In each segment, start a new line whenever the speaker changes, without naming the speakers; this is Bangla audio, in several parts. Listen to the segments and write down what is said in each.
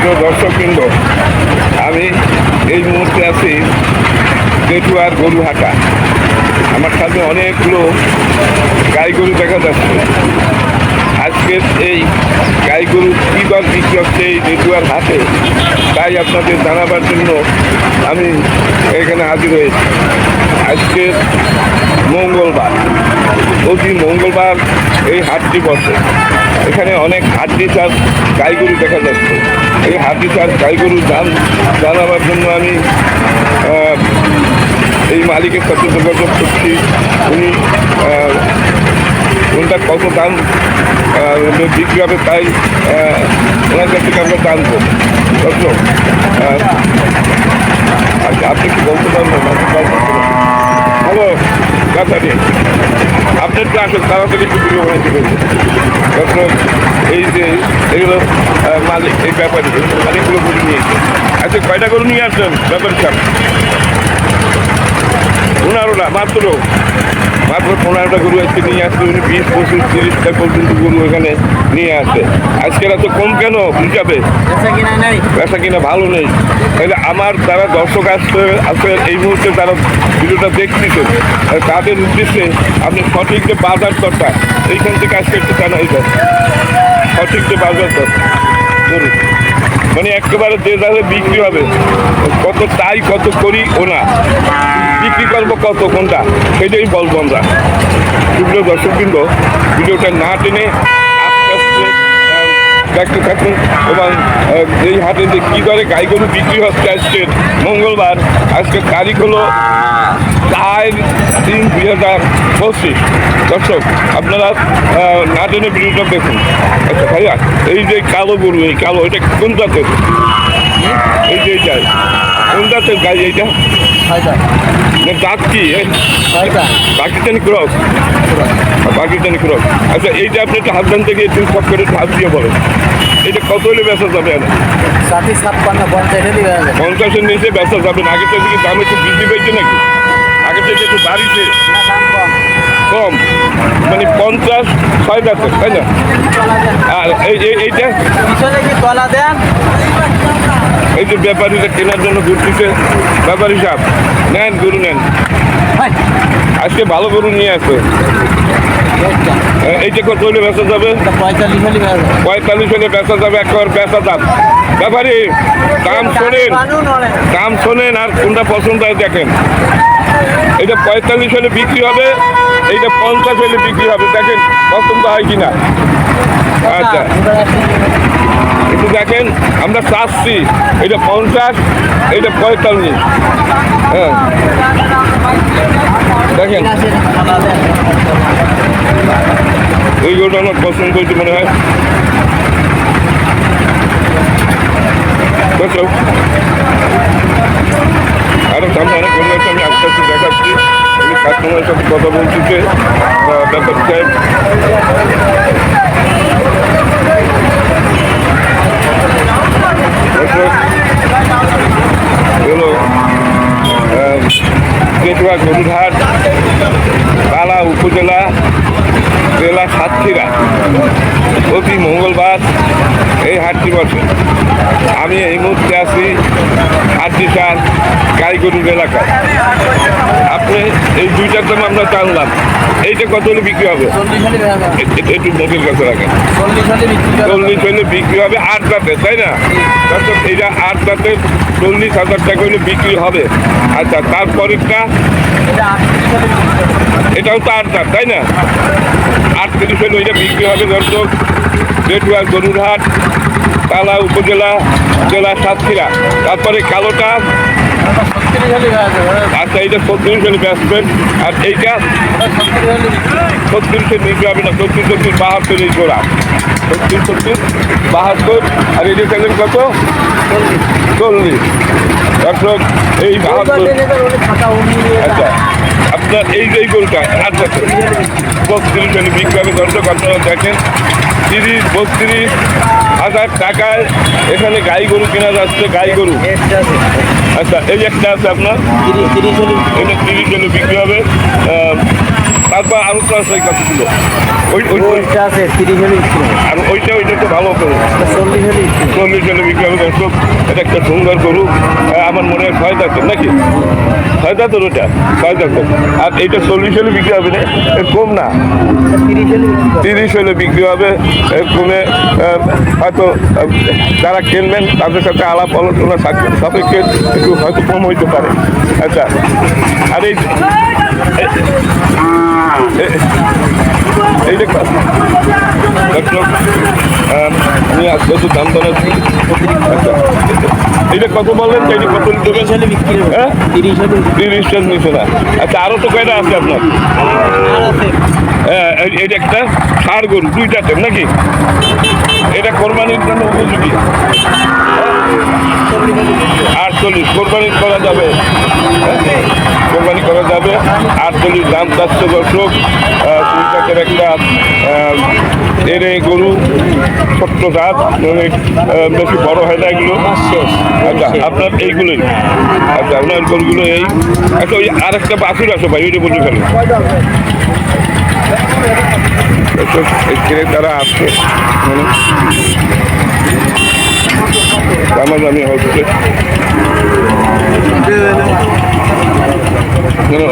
প্রিয় দর্শকবৃন্দ, আমি এই মুহূর্তে আছি তেঁতুয়ার গরুহাটা। আমার সাথে অনেকগুলো গাই গরু দেখা যাচ্ছে। আজকের এই গাই গরু কী দর বিক্রি হচ্ছে এই তেঁতুয়ার হাটে, তাই আপনাদের জানাবার জন্য আমি এখানে হাজির হয়েছি। আজকের মঙ্গলবার, প্রতি মঙ্গলবার এই হাটটি বসে। এখানে অনেক হাড্ডি চাষ গাই গরু দেখা যাচ্ছে। এই হাড্ডি চাষ গাই গরুর দাম জানাবার জন্য আমি এই মালিকের সাথে যোগাযোগ করছি। উনি কোনটা কত দাম বিক্রি হবে তাই ওনার কাছ থেকে আমরা জানবো। দর্শক, আচ্ছা, আপনি কি বলতে পারবেন? হ্যালো কাছারি, আপনার তো আসলে তাড়াতাড়ি একটু ভিডিও বানাইতে পেরেছে। দর্শক, এই যে এগুলো মালিক, এই ব্যাপারী অনেকগুলো গরু নিয়েছে। আচ্ছা, কয়টা গরু নিয়ে আসছেন ব্যাপারী সাহেব? 15টা, মাত্র 15টা গরু আজকে নিয়ে আসছে। উনি 20, 25, 30টা পর্যন্ত গরু এখানে নিয়ে আসছে। আজকে এত কম কেন হিসাবে? বেচা কিনা ভালো নেই। তাহলে আমার যারা দর্শক আসছে এই মুহূর্তে যারা ভিডিওটা দেখতেছেন, তাদের উদ্দেশ্যে আপনি সঠিক যে বাজার দরটা এইখান থেকে আজকে একটু জানাই দেন। সঠিক যে বাজার দর গরু মানে একেবারে যে দামে বিক্রি হবে, কত তাই কত করি ও না, বিক্রি করবো কত কোনটা সেটাই বলবো আমরা। সুপ্রিয় দর্শকবৃন্দ, ভিডিওটা না টেনে আস্তে আস্তে দেখতে থাকুন এবং এই হাটে যে কী দরে গাই গরু বিক্রি হচ্ছে আজকের মঙ্গলবার। আজকের তারিখ হলো 4/3/2025। দর্শক, আপনারা না টেনে ভিডিওটা দেখুন। আচ্ছা ভাইয়া, এই যে কালো গরু, এই কালো, এটা কোন জাতের? এই যে এইটা কোন জাতের গাই? এইটা জাত কি? পাকিস্তানি ক্রস। পাকিস্তানি ক্রস। আচ্ছা, এইটা আপনি একটা হাতদান থেকে একটু সব করে হাত দিয়ে বলেন, এটা কত হলে বেচা যাবে? 50-এর নিচে বেচা যাবে না। আগের থেকে কি দাম একটু বৃদ্ধি পেয়েছে নাকি? আগের থেকে একটু বাড়িছে? কম মানে 50-6 বেচা, তাই না? আর এইটা এই যে ব্যাপারীরা কেনার জন্য ঘুরতেছে, ব্যাপারী সাহেব নেন, গরু নেন। আজকে ভালো গরু নিয়ে আসবে। এইটা কত হলে বেচা যাবে? 45 হলে বেচা যাবে। একবার বেচা দাম। ব্যাপারী দাম শোনেন আর কোনটা পছন্দ হয় দেখেন। এইটা 45 হলে বিক্রি হবে, এইটা 50 হলে বিক্রি হবে। দেখেন পছন্দ হয় কিনা। আচ্ছা, একটু দেখেন, আমরা চাচ্ছি এটা 50, এইটা 45। হ্যাঁ, দেখেন এই গরুটা আমার পছন্দ হয়েছে মনে হয়। আরো সামনে অনেক গরু আছে, আমি আস্তে আস্তে দেখাচ্ছি। আমি কাস্টমারের সাথে কথা বলতেছে ব্যাপার সাহেব। হলো তেঁতুয়া গরুরহাট, পালা উপজেলা, জেলা সাতক্ষীরা। প্রতি মঙ্গলবার এই হাটটি বসে। আমি এই মুহূর্তে আছি হাটটি চার গাই গরুর এলাকায়। আপনি এই দুইটার দাম আমরা জানলাম, এইটা কত হলে বিক্রি হবে? একটু মুখের কাছে রাখেন। 40 হলে বিক্রি হবে 8 দাঁতের, তাই না? তারপর এইটা 8 দাঁতের 40,000 টাকা হলে বিক্রি হবে। আচ্ছা, তারপরেরটা এটাও তো 8 দাঁত, তাই না? 38 হলে ওইটা বিক্রি হবে। দর্শক, তেঁতুয়া গরুরহাট, তালা উপজেলা, জেলা সাতক্ষীরা। তারপরে কালোটা, আচ্ছা এইটা 36 হলে বেচবেন। আর এইটা 36 নিতে হবে না, 36-72 এই জোড়া, 36-72 আর এটা চাইলেন কত? 40। দর্শক, এই 72। আচ্ছা, আপনার এই যে গরুটা 8 দাঁত 32 হলে বিক্রি হবে। দর্শক, আপনারা দেখেন 30-32,000 টাকায় এখানে গাই গরু কেনা যাচ্ছে। গাই গরু, আচ্ছা এই একটা আছে আপনার, এটা 30 হলে বিক্রি হবে। তারপর আরো তো আছে কতগুলো, ওইটা আছে 30 হলে, আর ওইটা তো ভালো করে 40 40 হলে বিক্রি হবে দর্শক। এটা একটা সুন্দর গরু, আমার মনে হয় 6 দাঁতের নাকি, 6 দাঁতের ওটা, 6 দাঁতের। আর এইটা 40 হলে বিক্রি হবে না, এর কম না, 30 হলে বিক্রি হবে। এর কমে হয়তো যারা কিনবেন তাদের সাথে আলাপ আলোচনা সাপেক্ষে একটু হয়তো কম হইতে পারে। আচ্ছা, আর এইটা দর্শক আমি আজকে তো দাম বানাচ্ছি। আচ্ছা, এটা কত বললেন? এটা কত বিক্রি? হ্যাঁ, 30 নিচে না। আচ্ছা, আরও তো কয়টা আছে আপনার? হ্যাঁ, এটা একটা ষাঁড় গরু, 2 দাঁতের নাকি? এটা কোরবানির জন্য উপযোগী। 48 কোরবানি করা যাবে, কোরবানি করা যাবে। 48 দাম চাচ্ছে দর্শক। 2 দাঁতের একটা এর গরু, ছোট্ট জাত, মানে বেশি বড় হয় না এগুলো। আচ্ছা, আপনার এইগুলোই, আচ্ছা আপনার গরুগুলো এই। আচ্ছা, ওই আর একটা বাছুর আছে ভাই, ওইটা বলতে পারেন। তারা আসছে দামাদামি হচ্ছে,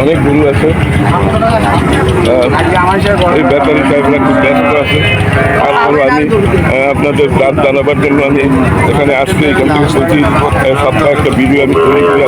অনেক গরু আছে। এই ব্যাপারী সাহেবরা খুব ব্যস্ত আছে। তারপরে আমি আপনাদের দাঁত জানাবার জন্য আমি এখানে আসলে এখান থেকে প্রতি সপ্তাহে একটা ভিডিও আমি তৈরি করি।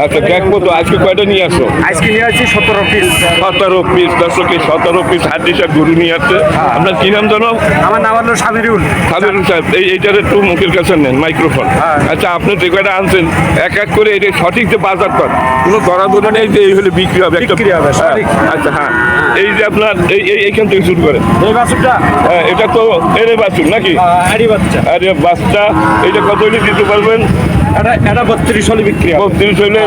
আচ্ছা, দেখবো তো আজকে কয়টা নিয়ে আসো?
আজকে নিয়ে আসছি 17 পিস।
17 পিস দর্শক, 17 পিস হাড্ডিসার গরু নিয়ে আসছে। আপনার কি নাম জানো?
আমার নাম হলো সামিরুল।
সামিরুল সাহেব, এইটার একটু মুখের কাছে নেন মাইক্রোফোন। আচ্ছা, আপনি যে কয়টা আনছেন এক এক করে এটা সঠিক যে বাজার কর, কোনো ধরা নেই যে এই হলে বিক্রি হবে,
বিক্রি হবে সঠিক।
আচ্ছা, হ্যাঁ, এই যে আপনার এইখান থেকে শুরু করেন।
এই বাছুরটা,
হ্যাঁ, এটা তো এরে বাছুর নাকি?
আড়ি বাচ্চা।
আরে বাচ্চা, এইটা কত হলে দিতে পারবেন?
এটা 32 হলে বিক্রি হবে।
32 হলে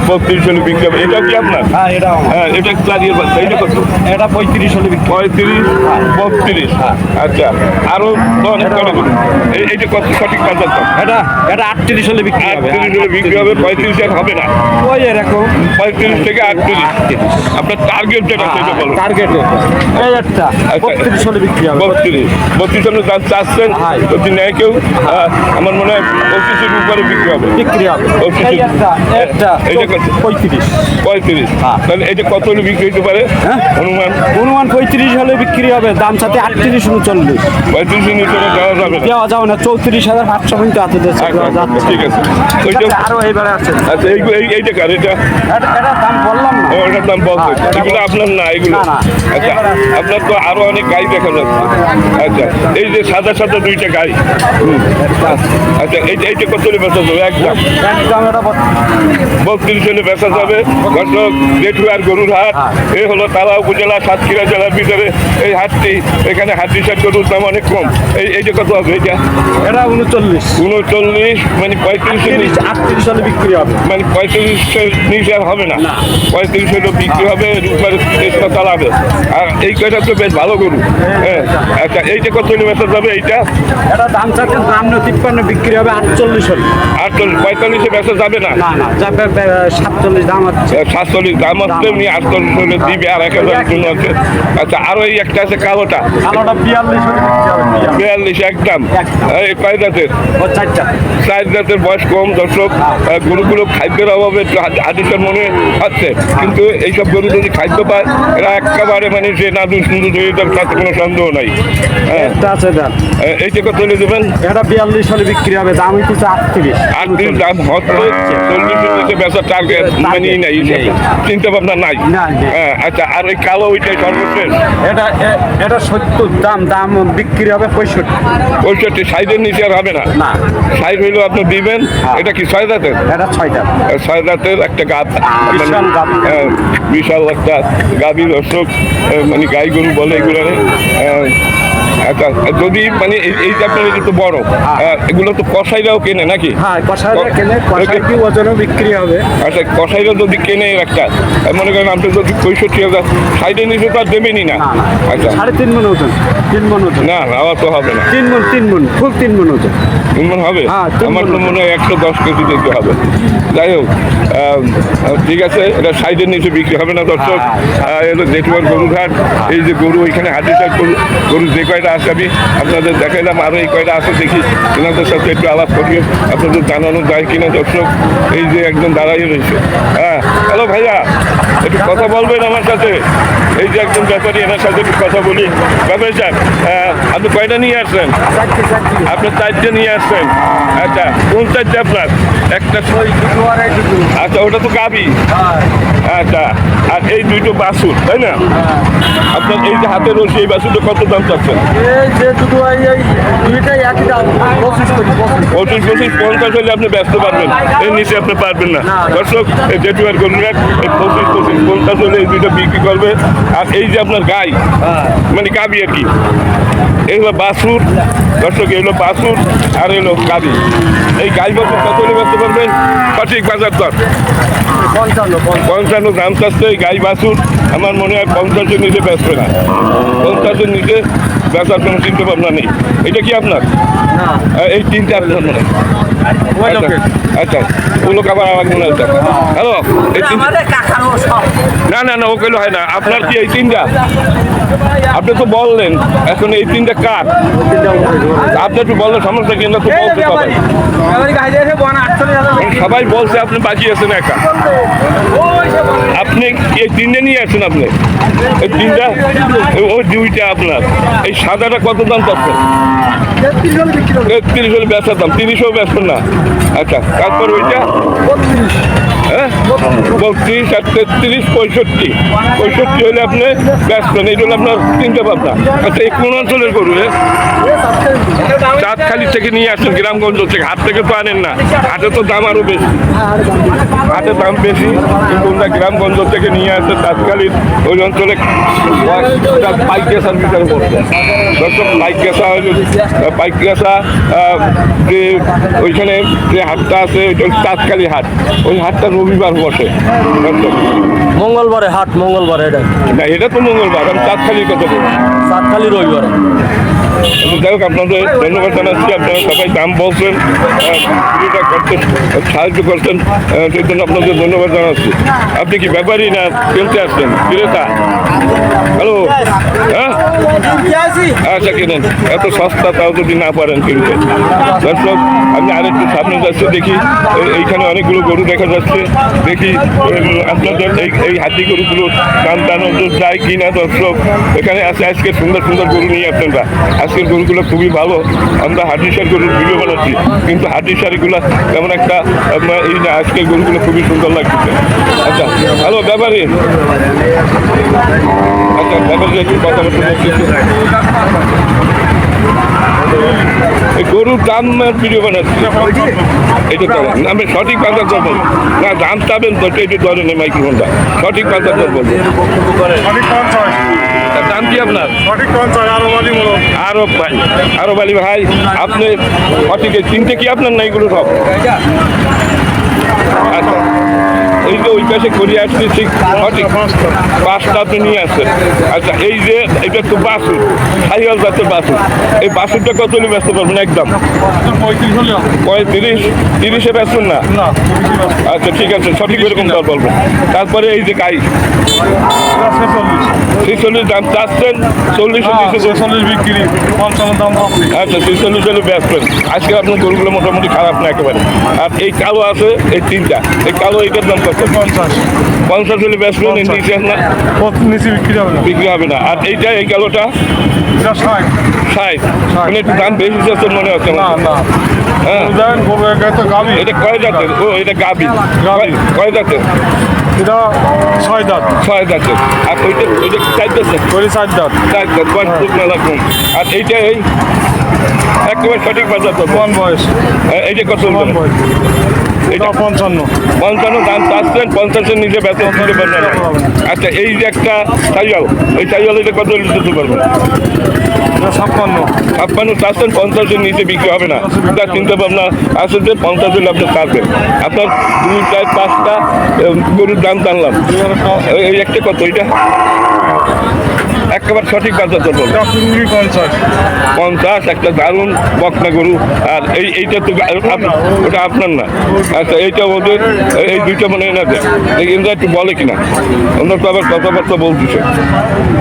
32 হলে বিক্রি হবে। এটাও কি আপনার?
হ্যাঁ, এটাও।
হ্যাঁ, এটা ক্লারিয়ার বাচ্চা। এটা কত?
এটা 35 হলে বিক্রি।
35, 32। আচ্ছা, আরো তো অনেক কটা গরু। এইটা কত সঠিক বাজার দাম?
এটা 38 হলে বিক্রি হবে।
38 হলে বিক্রি হবে, 35 আর হবে না।
ওই এরকম
35 থেকে 38। আপনার টার্গেট যেটা সেটা বলুন।
টার্গেট এই একটা 32 হলে বিক্রি হবে।
32 হলে দাম চাচ্ছেন, যদি নেয় কেউ আমার মনে হয় 25-এর উপরে বিক্রি হবে।
বিক্রি হবে। এই একটা
এইটা কত? 35। তাহলে এটা কত হলে বিক্রি হতে পারে অনুমান?
35 হলে বিক্রি হবে, দাম সাথে 38 39।
35-এর নিচে দেওয়া যাবে না।
দেওয়া যাবে না, 34,500 পর্যন্ত আছে।
ঠিক আছে, ওইটা
আরো এইবারে আছে।
আচ্ছা, এইটা কার? এটা
দাম বললাম না।
ওটার দাম বলতে এগুলো আপনার না, এগুলো
না।
আচ্ছা, আপনার তো আরো অনেক গাই দেখা যাচ্ছে। আচ্ছা, এই যে সাদা 2টা গাই। আচ্ছা, এইটা কত হলে বেচা যাবে? একদম
এটা
32 হলে বেচা যাবে। দর্শক, জেঠুয়ার গরুর হাট, এই হলো তালা উপজেলা সাতক্ষীরা জেলার ভিতরে এই হাটটি। এখানে হাড্ডিসার গরুর দাম অনেক কম। এইটা কত হবে? এটা 39, মানে 35
38 হলে বিক্রি হবে।
মানে 35-এর নিচে আর হবে না। 35 হলে বিক্রি হবে, রূপার চেষ্টা চালাবে। আর এই কয়টা তো বেশ ভালো গরু। হ্যাঁ, আচ্ছা, এইটা কত হলে বেচা যাবে? এইটা
এটা দাম চাচ্ছে 53 বিক্রি হবে। 48 হলে।
48, 45-এ বেচা যাবে না।
না, যাবে 47 দাম আছে।
47 দাম আসছে, উনি 48 হলে দিবে, আর 1000 জন্য আছে। আচ্ছা, আরো এই একটা আছে কালোটা।
42 হলে বিক্রি হবে।
42 একদম। এই কয় জাতের? 4 জাতের, বয়স কম। দর্শক, গরুগুলো খাদ্যের অভাবে একটু হাদিসের মনে হচ্ছে, কিন্তু এইসব গরু যদি খাদ্য পায় এরা একেবারে মানে সে নাদু সুন্দর হয়ে যাবে, তাতে কোনো সন্দেহ নাই। হ্যাঁ, এইটা কত হলে দেবেন?
এটা 42 হলে বিক্রি হবে, দাম হচ্ছে 38।
38 দাম হচ্ছে, 40-এর নিচে বেচার টার্গেট মানে নাই, চিন্তা ভাবনা নাই। হ্যাঁ, আচ্ছা, আর ওই কালো ওইটাই সর্বশেষ।
এটা 70 দাম বিক্রি হবে 65।
60-এর নিচে আর হবে না। 60 হইলেও আপনি দিবেন। এটা কি 6 জাতের?
এটা 6 দাম।
6 জাতের একটা গাব, বিশাল একটা গাভীর। দর্শক, মানে গাই গরু বলে এগুলো। আচ্ছা, যদি মানে এই যে আপনার এটা তো বড়, এগুলো তো কসাইরাও কেনে নাকি?
হ্যাঁ, কসাইরা কেনে, কসাই কি ওজনও বিক্রি হবে।
আচ্ছা, কসাইরা যদি কেনে একটা, মনে করেন আপনি যদি 65,000, 60-এর নিচে তো আর দেবেনই না। আচ্ছা,
3.5 মণ ওজন, 3 মণ ওজন।
না, আমার তো হবে না।
3 মণ, ফুল 3 মণ ওজন।
মন হবে?
হ্যাঁ,
আমার তো মনে হয় 110 কেজি দিতে হবে। যাই হোক, ঠিক আছে, এটা সাইডের নিচে বিক্রি হবে না দর্শক। এটা জেঠুয়ার গরুঘাট, এই যে গরু ওইখানে হাতিটার গরু যে কয়টা আছে আমি আপনাদের দেখাইলাম, আরও এই কয়টা আছে দেখি এনাদের সাথে একটু আলাপ করি, আপনাদের জানানো যায় কিনা দর্শক। এই যে একজন দাঁড়াইয়ে রয়েছে। হ্যাঁ, হ্যালো ভাইয়া, একটু কথা বলবেন আমার সাথে? এই যে একজন ব্যাপারী, এনার সাথে একটু কথা বলি। ব্যাপারী সাহেব, আপনি কয়টা নিয়ে আসছেন? আপনি 4টে নিয়ে আসছেন। আচ্ছা, কোন 4টে আপনার? একটা। আচ্ছা, ওটা তো গাবি। আচ্ছা, আর এই 2টো বাছুর, তাই না? আপনার এই যে হাতে রয়েছে এই বাছুরটা কত দাম চাচ্ছেন? 25-50 হলে আপনি ব্যস্ত পারবেন, এর নিচে আপনি পারবেন না দর্শক। এই জেঠুয়ার গরুঘাট, এই 25-50 হলে এই 2টা বিক্রি করবে। আর এই যে আপনার গাই, মানে গাবি আর কি, এগুলো বাছুর দর্শক, এগুলো বাছুর আর এগুলো গাবি। এই গাই বাছুর কত হলে ব্যস্ত পারবেন? সঠিক বাজার দর 55 দাম চাচ্ছে এই গাই বাছুর। আমার মনে হয় 50-এর নিচে বেচবে না, 50-এর নিচে বেচার কোনো চিন্তা ভাবনা নেই। এটা কি আপনার? এই 3টে আপনার মনে হয়? আচ্ছা, ওগুলো আবার আমার মনে হচ্ছে। হ্যালো, এই না না না, ওগুলো হয় না। আপনার কি এই 3টা? আপনি তো বললেন, এখন এই 3টা কার? আপনি একটু বললেন সমস্যা কি? না তো বলতে সবাই বলছে আপনি বাঁচিয়েছেন একা। আপনি এই 3টে নিয়ে আসছেন? আপনি এই 3টা, ওই 2টা আপনার। এই সাদাটা কত দাম চাচ্ছেন? 30 হলে বেচার দাম, 30ও বেচবেন না। আচ্ছা, তারপর ওইটা? হ্যাঁ, 32 আর 33, 65 হলে আপনি বেচবেন। এইটা হলো আপনার চিন্তা ভাবনা। আচ্ছা, এই কোন অঞ্চলের গরু? চাঁদখালি থেকে নিয়ে আসছেন, গ্রামগঞ্জ থেকে, হাট থেকে তো আনেন না। হাটে তো দাম আরও বেশি, হাটে দাম বেশি, কিন্তু ওরা গ্রামগঞ্জ থেকে নিয়ে আসছে চাঁদখালির ওই অঞ্চলে পাইক গেছার ভিতরে পড়ছে দর্শক। পাইক গেছা যে ওইখানে যে হাটটা আছে, ওইটা চাঁদখালি হাট। ওই হাটটা রবিবার বসে দর্শক।
মঙ্গলবারে হাট, মঙ্গলবারে এটা
না, এটা তো মঙ্গলবার। আমি চাঁদখালির কথা বলছি,
চাঁদখালি রবিবারে।
যাই হোক, আপনাদের ধন্যবাদ জানাচ্ছি। আপনারা সবাই দাম বলছেন, ভিডিওটা করতেন, সাহায্য করতেন, সেই জন্য আপনাদের ধন্যবাদ জানাচ্ছি। আপনি কি ব্যাপারী না কিনতে আসছেন? ক্রেতা? হ্যালো, হ্যাঁ, আচ্ছা, কিনেন। এত সস্তা, তাও যদি না পারেন কিনতে দর্শক। আমি আরেকটু সামনে যাচ্ছি, দেখি এইখানে অনেকগুলো গরু দেখা যাচ্ছে। দেখি আপনাদের এই হাতি গরুগুলো দাম টানো যায় কিনা দর্শক। এখানে আছে আজকে সুন্দর সুন্দর গরু নিয়ে আপনারা। আজকের গরুগুলো খুবই ভালো। আমরা হাটিসার গরুর ভিডিও বানাচ্ছি, কিন্তু হাটিসারিগুলো তেমন একটা এই না। আজকের গরুগুলো খুবই সুন্দর লাগছে। আচ্ছা, হ্যালো ব্যাপারী। আচ্ছা, ব্যাপারী একটু কথাবার্তা বলছি। এই গরুর দাম ভিডিও বানাচ্ছি, এটা তো আমি সঠিক বাজার দর বলবো না। দাম চাবেন তো একটু ধরেন এই মাইক্রোফোনটা, সঠিক বাজার দর বলবো। দাম কি আপনার? আরব আলী ভাই, আপনি সঠিক 3টে কি আপনার না এগুলো সব? আচ্ছা, এই যে ওই পাশে ঘুরে আসছে, ঠিক সঠিক 5টা আপনি নিয়ে আসছেন। আচ্ছা, এই যে এটা তো বাছুর, সাইয়াল জাতের বাছুর। এই বাছুরটা কত হলে ব্যস্ত পারবেন? একদম 35, 30-এ বেচবেন না? আচ্ছা, ঠিক আছে, সঠিক এরকম দর বলবেন। তারপরে এই যে গাই 46 দাম চাচ্ছেন, 40
বিক্রি, 55 দাম।
আচ্ছা, 46 হলে বেচবেন। আজকে আপনার গরুগুলো মোটামুটি খারাপ না একেবারে। আর এই কালো আছে, এই 3টা, এই কালো এইটার দাম কত? 50 হলে বেচবেন। এর নিচে আপনার
নিচে বিক্রি হবে
না।
না।
আর এইটা, এই কালোটা 60, মানে একটু দাম বেশি যাচ্ছে মনে হচ্ছে। হ্যাঁ, এটা কয় জাতের? ও, এটা গাবি। কয় জাতের?
এটা 6 দাঁত।
6 জাতের। আর ওইটা 4 জাতের?
4 দাঁত।
4 জাত, বয়স মেলা কম। আর এইটা এই একেবারে সঠিক বাজার দর
বয়স।
এইটা কত?
এটা 55
দাম চাচ্ছেন, 50-এর নিচে বেতন দিতে পারবেন না। আচ্ছা, এই যে একটা সাইয়াল, এই সাইয়াল এটা কত দিতে পারবেন? 56 চাচ্ছেন, 50-এর নিচে বিক্রি হবে না। তার চিন্তা ভাবনা আছে যে 50 হলে আপনি ছাড়বেন। আপনার 2, 4, 5টা গরুর দাম জানলাম। এই একটা কত? এটা একেবারে সঠিক বাজার দর বলুন। 50 একটা দারুণ বকনা গরু। আর এইটা তো ওটা আপনার না। আচ্ছা এইটা ওদের এই দুইটা মানে এনাদের কিন্তু একটু বলে কিনা ওনার তো আবার কথাবার্তা বলতেছে।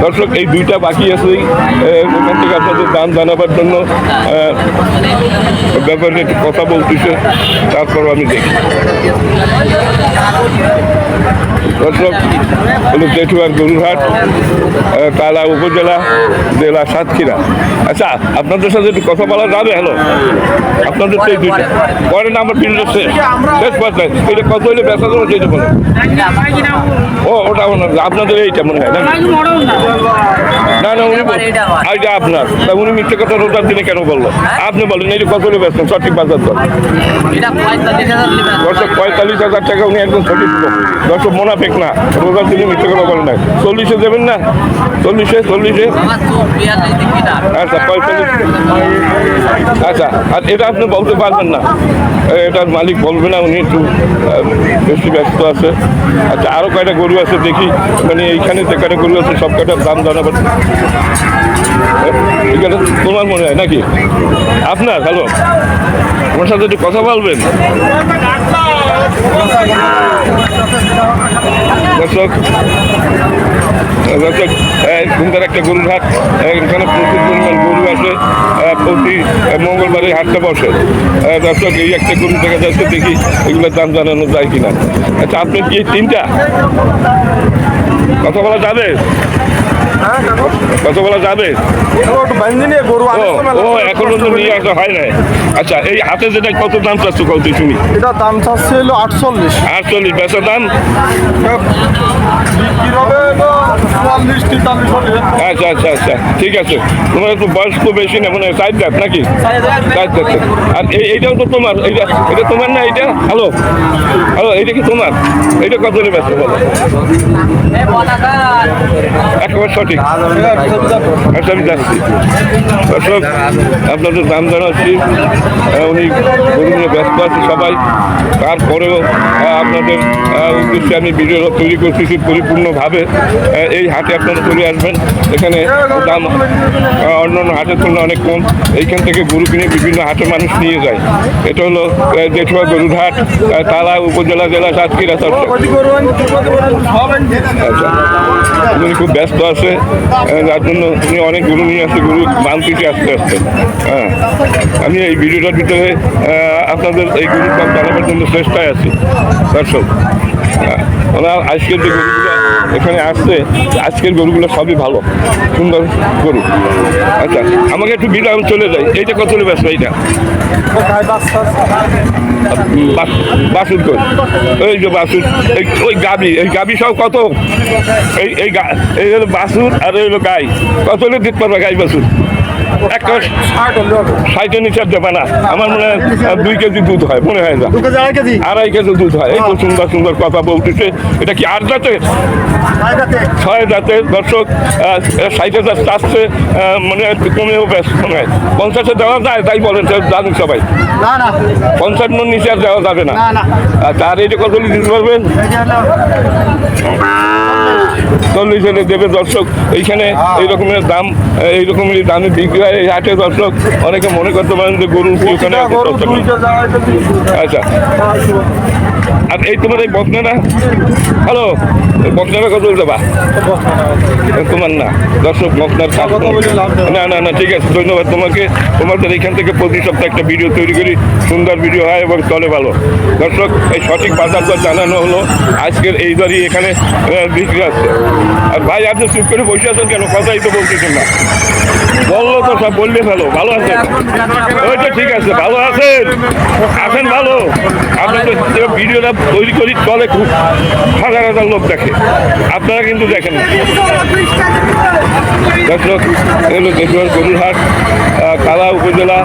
দর্শক এই দুইটা বাকি আছে ওখান থেকে আপনাদের দাম জানাবার জন্য ব্যাপারে একটু কথা বলতেছে, তারপর আমি দেখি। দর্শক হলো জেঠুয়ার গরুরহাট, তালা উপজেলা, জেলা সাতক্ষীরা। আচ্ছা আপনাদের সাথে একটু কথা বলা যাবে? হ্যালো, আপনাদের সেই দুইটা পরে না আমার পিরিয়ড শেষ পর্যায়ে এটা কত হলে বেচা দেবো সেইটা বলে। ও ওটা আপনাদের এইটা মনে হয় না? না না উনি এইটা আপনার, তা উনি মিথ্যে কথা রোজার দিনে কেন বললো? আপনি বলেন এইটা কত হলে বেচছেন সঠিক বাজার দর? দর্শক 45,000 টাকা উনি একদম সঠিক লোক। দর্শক মোনাফেক না, রোজার দিনে মিথ্যে কথা বলেন না। 40-এ দেবেন না? 40-এ আচ্ছা 45। আচ্ছা আর এটা আপনি বলতে পারবেন না, এটার মালিক বলবে না, উনি একটু বেশি ব্যস্ত আছে। আচ্ছা আরও কয়টা গরু আছে দেখি, মানে এইখানে যে কয়টা গরু আছে সব কয়টার দাম জানাবেন। ঠিক আছে তোমার মনে হয় নাকি আপনার? হ্যালো, আমার সাথে একটু কথা বলবেন। দর্শক দর্শক সুন্দর একটা গরুর হাট, এখানে প্রচুর পরিমাণ গরু আছে, প্রতি মঙ্গলবারে হাটটা বসে। দর্শক এই একটা গরু দেখা যাচ্ছে, দেখি এগুলোর দাম জানানো যায় কিনা। আচ্ছা আপনার কি তিনটা কথা বলা যাবে? কত বলা যাবে? ও এখনো তো নিয়ে আসা হয় নাই। আচ্ছা এই হাতে যেটা কত দাম চাচ্ছ কত শুনি?
এটা দাম চাচ্ছে হলো 48।
48 বেচা দাম? আচ্ছা আচ্ছা আচ্ছা ঠিক আছে। তোমার একটু বয়স তো বেশি না, মানে 4 দাঁত নাকি? 4 দাঁত। আর এইটাও তো তোমার, এটা তোমার না এইটা? হ্যালো হ্যালো, এইটা কি তোমার? এইটা কত হলে বেচা বলো? একেবারে সঠিক। আচ্ছা আমি যাচ্ছি। দর্শক আপনাদের দাম জানাচ্ছি, উনি গরু নিয়ে ব্যস্ত আছে সবাই, তারপরেও আপনাদের উদ্দেশ্যে আমি ভিডিও তৈরি করতেছি পরিপূর্ণভাবে। এই হাটে আপনারা চলে আসবেন, এখানে দাম অন্যান্য হাটের তুলনায় অনেক কম। এইখান থেকে গরু কিনে বিভিন্ন হাটে মানুষ নিয়ে যায়। এটা হলো জেঠুয়া গরুর হাট, তালা উপজেলা, জেলা সাতক্ষীরা। আচ্ছা উনি খুব ব্যস্ত আছে, যার জন্য উনি অনেক গরু নিয়ে আসছে, গরু বানতিতে আস্তে আস্তে। হ্যাঁ আমি এই ভিডিওটার ভিতরে আপনাদের এই গরুর দাম জানাবার জন্য চেষ্টায় আছি। দর্শক ওনার আজকের যে গরুগুলো এখানে আসছে, আজকের গরুগুলো সবই ভালো সুন্দর গরু। আচ্ছা আমাকে একটু বিরাম চলে যায়, এইটা কত হলে ব্যস্ত? এইটা বাসুর কই? এই যে বাসুর, ওই গাবি, এই গাবি সব কত? এই হলো বাসুর আর এই হলো গাই, কত হলে দিতে পারবে গাই বাসুর? 60 নিচে দেবে না, আমার মনে হয় 2 কেজি দুধ হয়, মনে হয় না 2.5 কেজি দুধ হয়। এই তো সুন্দর সুন্দর কথা বলতেছে। এটা কি 8 দাঁতের? 6 দাঁতের। দর্শক 60,000 চাচ্ছে, মানে একটু কমেও ব্যস্ত মনে হয়। 50-এ দেওয়া যায় তাই বলেন, জানুন সবাই। 55 নিচে আর দেওয়া যাবে না। আচ্ছা আর এইটা কত দিতে পারবেন? 40 হলে দেবে। দর্শক এইখানে এই রকমের দাম, এই রকমের দামে বিক্রি হয় এই হাটে। দর্শক অনেকে মনে করতে পারেন যে গরু ওখানে আছে। আচ্ছা আর এই তোমার এই বকনাটা, হ্যালো বকনাটা কত দেবা? তোমার না। দর্শক বকনার না না না ঠিক আছে, ধন্যবাদ তোমাকে। তোমাদের এখান থেকে প্রতি সপ্তাহে একটা ভিডিও তৈরি করি, সুন্দর ভিডিও হয় এবং চলে ভালো। দর্শক এই সঠিক বাজার দর জানানো হলো আজকের এই দরই এখানে বিক্রি আছে। আর ভাই আপনি চুপ করে বসে আছেন কেন? কথাই তো বলতেছেন না। বললো তো সব বললে ভালো। ভালো আছেন? ওই তো ঠিক আছে, ভালো আছেন? আছেন ভালো? আপনাদের ভিডিওটা তৈরি করি চলে, খুব হাজার হাজার লোক দেখে, আপনারা কিন্তু দেখেন না। দর্শক এগুলো জেঠুয়ার গরুর হাট, তালা উপজেলা,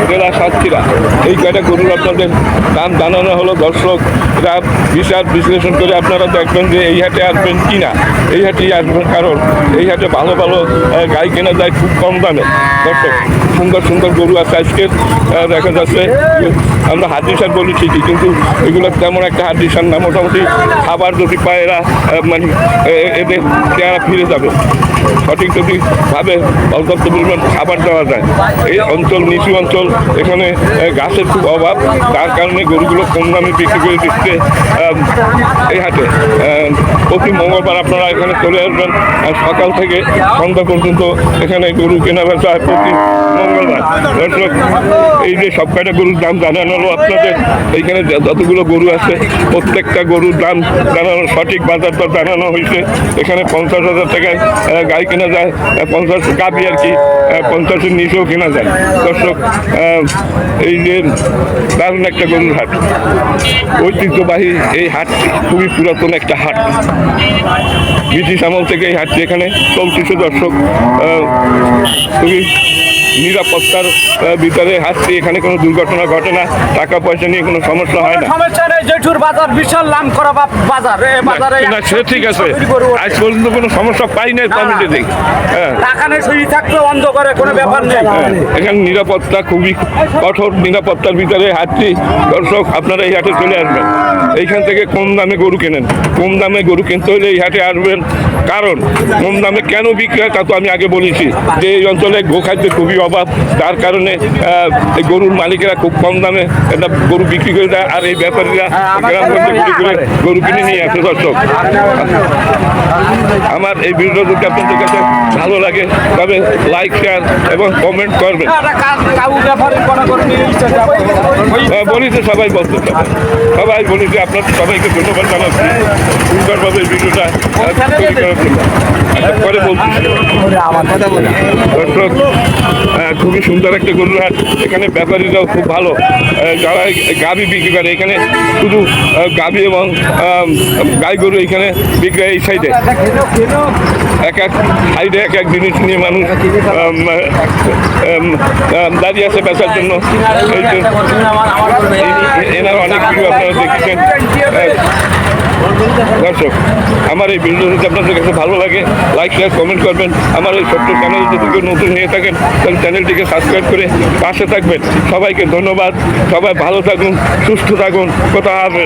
জেলা সাতক্ষীরা। এই কয়টা গরুর আপনাদের দাম জানানো হলো। দর্শক এটা বিচার বিশ্লেষণ করে আপনারা দেখবেন যে এই হাটে আসবেন কি না। এই হাটেই আসবেন, কারণ এই হাটে ভালো ভালো গাই কেনা যায় খুব কম দামে। দর্শক সুন্দর সুন্দর গরু আছে আজকে দেখা যাচ্ছে আমরা হাড্ডিসার বলি ঠিকই, কিন্তু এগুলো তেমন একটা হাড্ডিসার না। মোটামুটি খাবার যদি পায় এরা মানে এদের চেহারা ফিরে যাবে। সঠিক যদি ভাবে পর্যাপ্ত পরিমাণ খাবার দেওয়া যায়। এই অঞ্চল নিচু অঞ্চল, এখানে ঘাসের খুব অভাব, তার কারণে গরুগুলো কম দামে বিক্রি করে দিচ্ছে এই হাটে। প্রতি মঙ্গলবার আপনারা এখানে চলে আসবেন, আর সকাল থেকে সন্ধ্যা পর্যন্ত এখানে গরু কেনা বেচা হয় প্রতি মঙ্গলবার। দর্শক, এই যে সব কয়টা গরুর দাম জানানো হলো আপনাদের, এইখানে যতগুলো গরু আছে প্রত্যেকটা গরুর দাম জানানো, সঠিক বাজার দর জানানো হয়েছে। এখানে 50,000 টাকায় গাই কেনা যায়, 50 গাভি আর কি 50-এর নিচেও কেনা যায়। দর্শক, এই যে দারুণ একটা গরুর হাট, ঐতিহ্যবাহী এই হাটটি খুবই পুরাতন একটা হাট। ব্রিটিশ আমল থেকে এই হাটটি এখানে চলতেছে। দর্শক, খুবই নিরাপত্তার ভিতরে হাঁটছি, এখানে কোনো দুর্ঘটনা ঘটে না, টাকা পয়সা নিয়ে কোনো সমস্যা হয় না।
সমস্যা নেই, জেঠুর বাজার বিশাল নাম করা বাজার। এই বাজারে
না, সে ঠিক আছে, আজ পর্যন্ত কোনো সমস্যা পাই নাই কমিটি থেকে। হ্যাঁ,
টাকা নেই, শরীর থাকলে বন্ধ করে কোনো ব্যাপার নেই।
এখানে নিরাপত্তা খুবই কঠোর, নিরাপত্তার ভিতরে হাঁটছি। দর্শক, আপনারা এই হাটে চলে আসবেন, এইখান থেকে কম দামে গরু কেনেন। কম দামে গরু কিনতে হলে এই হাটে আসবেন, কারণ কম দামে কেন বিক্রি হয় তা তো আমি আগে বলেছি যে এই অঞ্চলে গোখাদ্যের খুবই অভাব, তার কারণে এই গরুর মালিকেরা খুব কম দামে একটা গরু বিক্রি করে দেয়, আর এই ব্যাপারীরা গ্রামগঞ্জে ঘুরে ঘুরে গরু কিনে নিয়ে আসে। দর্শক, আমার এই ভিডিও যদি আপনাদের কাছে ভালো লাগে তবে লাইক, শেয়ার এবং কমেন্ট করবেন। বলি তো সবাই বলতে সবাই বলি যে আপনাদের সবাইকে ধন্যবাদ জানাচ্ছি সুন্দরভাবে ভিডিওটা তৈরি করার জন্য। পরে বলছি দর্শক, খুবই সুন্দর একটা গরুর হাট। এখানে ব্যাপারীরাও খুব ভালো, যারা গাভি বিক্রি করে এখানে শুধু গাভি এবং গাই গরু এখানে বিক্রি হয়। এই সাইডে এক এক সাইডে এক এক জিনিস নিয়ে মানুষ দাঁড়িয়ে আছে বেচার জন্য। এই যে এনার অনেক কিছু আপনারা দেখেছেন। দর্শক, আমার এই ভিডিও যদি আপনাদের কাছে ভালো লাগে লাইক, শেয়ার, কমেন্ট করবেন। আমার এই ছোট্ট চ্যানেল যদি কেউ নতুন হয়ে থাকেন তাহলে চ্যানেলটিকে সাবস্ক্রাইব করে পাশে থাকবেন। সবাইকে ধন্যবাদ, সবাই ভালো থাকুন, সুস্থ থাকুন, কথা হবে।